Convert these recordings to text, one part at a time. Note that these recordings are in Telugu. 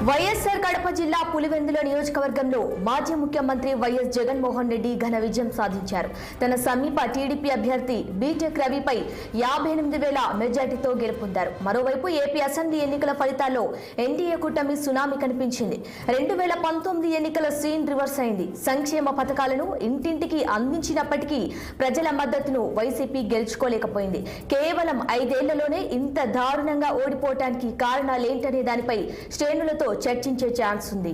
వైఎస్ఆర్ కడప జిల్లా పులివెందుల నియోజకవర్గంలో మాజీ ముఖ్యమంత్రి వైఎస్ జగన్మోహన్ రెడ్డి ఘన విజయం సాధించారు. తన సమీప టీడీపీ అభ్యర్థి బీటెక్ రవిపై 58,000 మెజార్టీతో గెలుపొందారు. మరోవైపు ఏపీ అసెంబ్లీ ఎన్నికల ఫలితాల్లో ఎన్డీఏ కూటమి సునామీ కనిపించింది. 2019 ఎన్నికల సీన్ రివర్స్ అయింది. సంక్షేమ పథకాలను ఇంటింటికి అందించినప్పటికీ ప్రజల మద్దతును వైసీపీ గెలుచుకోలేకపోయింది. కేవలం 5 ఏళ్లలోనే ఇంత దారుణంగా ఓడిపోవటానికి కారణాలేంటనే దానిపై శ్రేణులతో చర్చించే ఛాన్స్ ఉంది.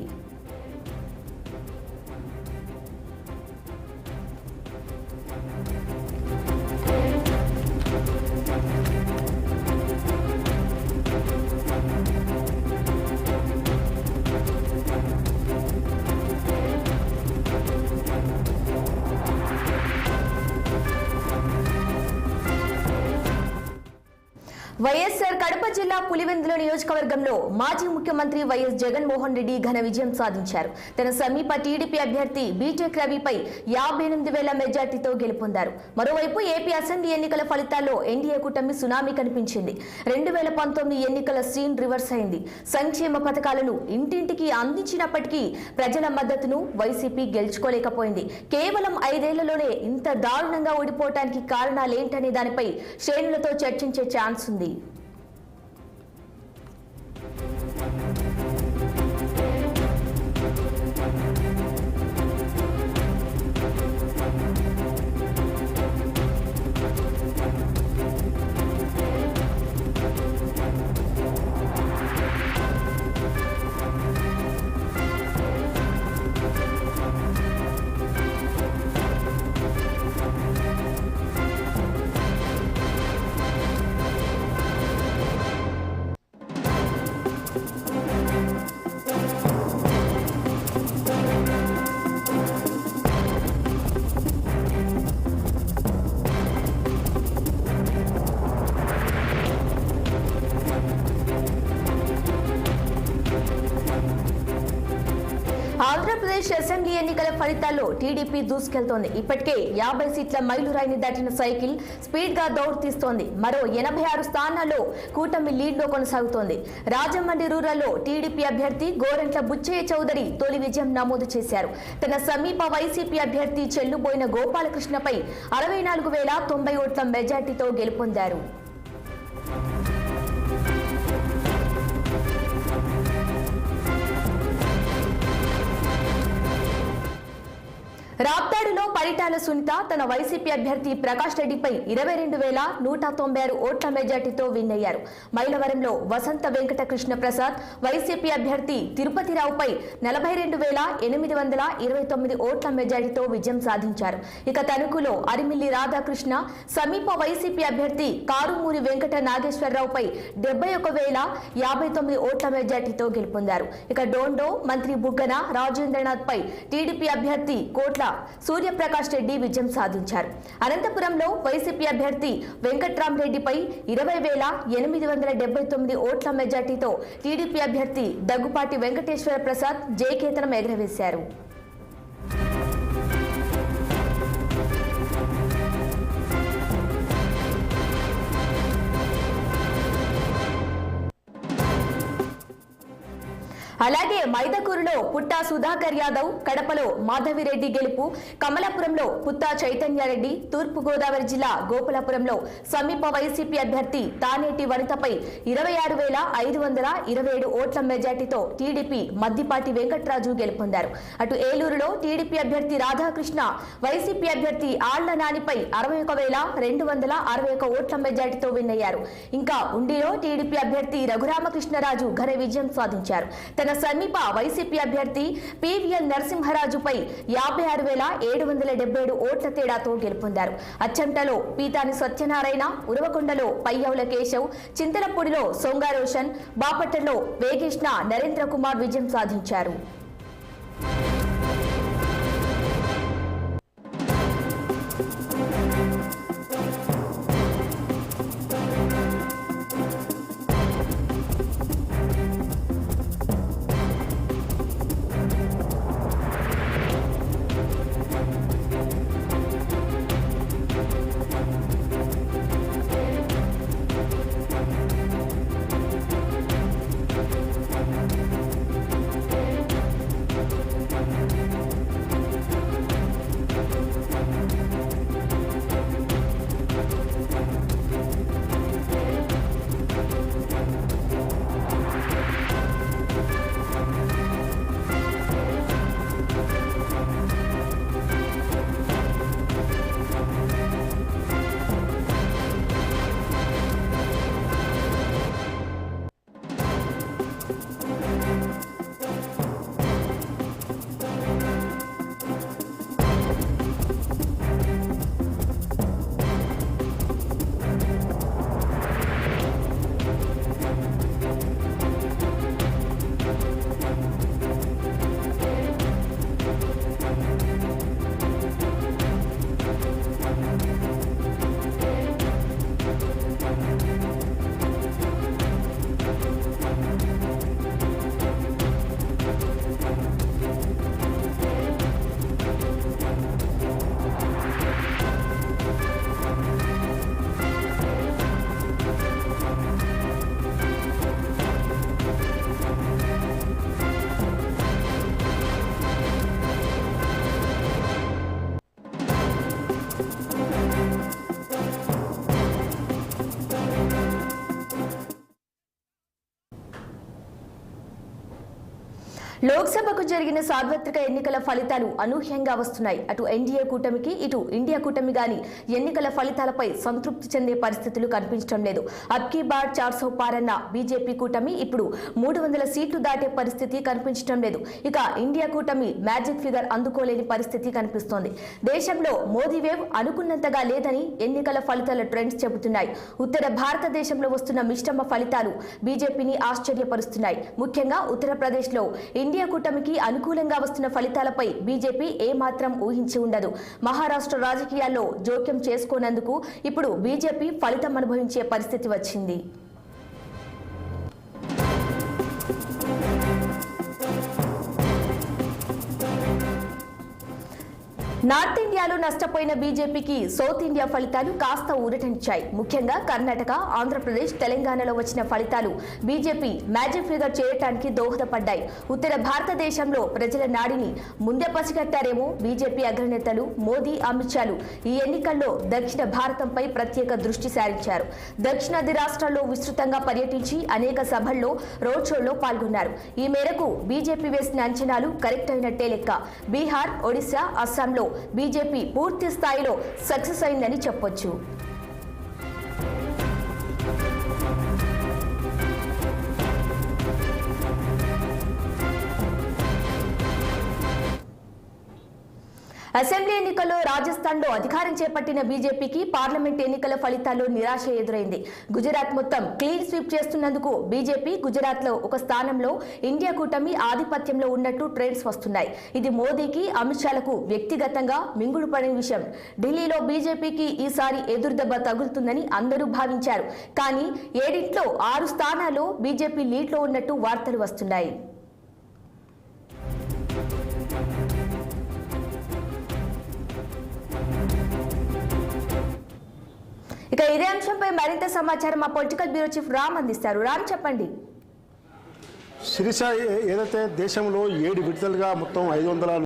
వైఎస్ఆర్ కడప జిల్లా పులివెందుల నియోజకవర్గంలో మాజీ ముఖ్యమంత్రి వైఎస్ జగన్మోహన్ రెడ్డి ఘన విజయం సాధించారు. తన సమీప టీడీపీ అభ్యర్థి బీటెక్ రవిపై 58,000 మెజార్టీతో గెలుపొందారు. మరోవైపు ఏపీ అసెంబ్లీ ఎన్నికల ఫలితాల్లో ఎన్డీఏ కూటమి సునామీ కనిపించింది. 2019 ఎన్నికల సీన్ రివర్స్ అయింది. సంక్షేమ పథకాలను ఇంటింటికి అందించినప్పటికీ ప్రజల మద్దతును వైసీపీ గెలుచుకోలేకపోయింది. కేవలం 5 ఏళ్లలోనే ఇంత దారుణంగా ఓడిపోవటానికి కారణాలేంటనే దానిపై శ్రేణులతో చర్చించే ఛాన్స్ ఉంది. ఆంధ్రప్రదేశ్ అసెంబ్లీ ఎన్నికల ఫలితాల్లో టీడీపీ దూసుకెళ్తోంది. ఇప్పటికే 50 సీట్ల మైలురాయిని దాటిన సైకిల్ స్పీడ్ గా దౌడు తీస్తోంది. మరో 86 స్థానాల్లో కూటమి లీడ్లో కొనసాగుతోంది. రాజమండ్రి రూరల్లో టీడీపీ అభ్యర్థి గోరంట్ల బుచ్చయ్య చౌదరి తొలి విజయం నమోదు చేశారు. తన సమీప వైసీపీ అభ్యర్థి చెల్లుబోయిన గోపాలకృష్ణపై 64,090 ఓట్ల మెజార్టీతో గెలుపొందారు. రాప్తాడులో పరిటాల సునీత తన వైసీపీ అభ్యర్థి ప్రకాష్ రెడ్డిపై 22,196 ఓట్ల మెజార్టీతో విన్ అయ్యారు. మైలవరంలో వసంత వెంకట కృష్ణ ప్రసాద్ వైసీపీ అభ్యర్థి తిరుపతిరావుపై 42,829 ఓట్ల మెజార్టీతో విజయం సాధించారు. ఇక తణుకులో అరిమిల్లి రాధాకృష్ణ సమీప వైసీపీ అభ్యర్థి కారుమూరి వెంకట నాగేశ్వరరావుపై 71,059 ఓట్ల మెజార్టీతో గెలుపొందారు. ఇక డోండో మంత్రి బుగ్గన రాజేంద్రనాథ్ పై టీడీపీ అభ్యర్థి కోట్ల సూర్యప్రకాష్ రెడ్డి విజయం సాధించారు. అనంతపురంలో వైసీపీ అభ్యర్థి వెంకట్రామరెడ్డిపై 20,879 ఓట్ల మెజార్టీతో టీడీపీ అభ్యర్థి దగ్గుపాటి వెంకటేశ్వర ప్రసాద్ జయకేతనం ఎగరవేశారు. అలాగే మైదకూరులో పుట్టా సుధాకర్ యాదవ్, కడపలో మాధవిరెడ్డి గెలుపు, కమలాపురంలో పుత్తా చైతన్యారెడ్డి, తూర్పు గోదావరి జిల్లా గోపాలపురంలో సమీప వైసీపీ అభ్యర్థి తానేటి వనితపై 26,527 ఓట్ల మెజార్టీతో టీడీపీ మద్దిపాటి వెంకట్రాజు గెలుపొందారు. అటు ఏలూరులో టీడీపీ అభ్యర్థి రాధాకృష్ణ వైసీపీ అభ్యర్థి ఆళ్ల నానిపై 61,261 ఓట్ల మెజార్టీతో విన్ అయ్యారు. ఇంకా ఉండిలో టీడీపీ అభ్యర్థి రఘురామకృష్ణరాజు ఘన విజయం సాధించారు. తన సమీప వైసీపీ అభ్యర్థి పివిఎల్ నరసింహరాజుపై 56,777 ఓట్ల తేడాతో గెలుపొందారు. అచ్చంటలో పీతాని సత్యనారాయణ, ఉరవకొండలో పయ్యవుల కేశవ్, చింతలపూడిలో సొంగా రోషన్, బాపట్లలో వేగేష్ణ నరేంద్ర కుమార్ విజయం సాధించారు. లోక్సభకు జరిగిన సార్వత్రిక ఎన్నికల ఫలితాలు అనూహ్యంగా వస్తున్నాయి. అటు ఎన్డీఏ కూటమికి ఇటు ఇండియా కూటమి గాని ఎన్నికల ఫలితాలపై సంతృప్తి చెందే పరిస్థితులు కనిపించడం లేదు. అబ్కీ బార్ 400 పార్ అన్న బీజేపీ కూటమి ఇప్పుడు 300 సీట్లు దాటే పరిస్థితి కనిపించడం లేదు. ఇక ఇండియా కూటమి మ్యాజిక్ ఫిగర్ అందుకోలేని పరిస్థితి కనిపిస్తోంది. దేశంలో మోదీ వేవ్ అనుకున్నంతగా లేదని ఎన్నికల ఫలితాల ట్రెండ్స్ చెబుతున్నాయి. ఉత్తర భారతదేశంలో వస్తున్న మిశ్రమ ఫలితాలు బీజేపీని ఆశ్చర్యపరుస్తున్నాయి. ముఖ్యంగా ఉత్తరప్రదేశ్లో ఇండియా కూటమికి అనుకూలంగా వస్తున్న ఫలితాలపై బీజేపీ ఏమాత్రం ఊహించి ఉండదు. మహారాష్ట్ర రాజకీయాల్లో జోక్యం చేసుకోనందుకు ఇప్పుడు బీజేపీ ఫలితం అనుభవించే పరిస్థితి వచ్చింది. నార్త్ ఇండియాలో నష్టపోయిన బీజేపీకి సౌత్ ఇండియా ఫలితాలు కాస్త ఊరటనిచ్చాయి. ముఖ్యంగా కర్ణాటక, ఆంధ్రప్రదేశ్, తెలంగాణలో వచ్చిన ఫలితాలు బీజేపీ మ్యాజిక్ ఫిగర్ చేయడానికి దోహదపడ్డాయి. ఉత్తర భారతదేశంలో ప్రజల నాడిని ముందే పసిగట్టారేమో బీజేపీ అగ్రనేతలు మోదీ, అమిత్ షాలు ఈ ఎన్నికల్లో దక్షిణ భారతంపై ప్రత్యేక దృష్టి సారించారు. దక్షిణాది రాష్ట్రాల్లో విస్తృతంగా పర్యటించి అనేక సభల్లో, రోడ్ షోల్లో పాల్గొన్నారు. ఈ మేరకు బీజేపీ వేసిన అంచనాలు కరెక్ట్ అయినట్టే లెక్క. బీహార్, ఒడిశా, అస్సాంలో బీజేపీ పూర్తి స్థాయిలో సక్సెస్ అయిందని చెప్పొచ్చు. అసెంబ్లీ ఎన్నికల్లో రాజస్థాన్లో అధికారం చేపట్టిన బీజేపీకి పార్లమెంట్ ఎన్నికల ఫలితాల్లో నిరాశ ఎదురైంది. గుజరాత్ మొత్తం క్లీన్ స్వీప్ చేస్తున్నందుకు బీజేపీ గుజరాత్లో ఒక స్థానంలో ఇండియా కూటమి ఆధిపత్యంలో ఉన్నట్టు ట్రెండ్స్ వస్తున్నాయి. ఇది మోదీకి, అమిత్ షాలకు వ్యక్తిగతంగా మింగుడు పడిన విషయం. ఢిల్లీలో బీజేపీకి ఈసారి ఎదురుదెబ్బ తగులుతుందని అందరూ భావించారు. కానీ 7 6 స్థానాల్లో బీజేపీ లీడ్లో ఉన్నట్టు వార్తలు వస్తున్నాయి. ఇక ఇదే అంశంపై మరింత సమాచారం మా పొలిటికల్ బ్యూరో చీఫ్ రామ్ అందిస్తారు. రామ్, చెప్పండి. శిరీష, ఏదైతే దేశంలో 7 విడతలుగా మొత్తం 500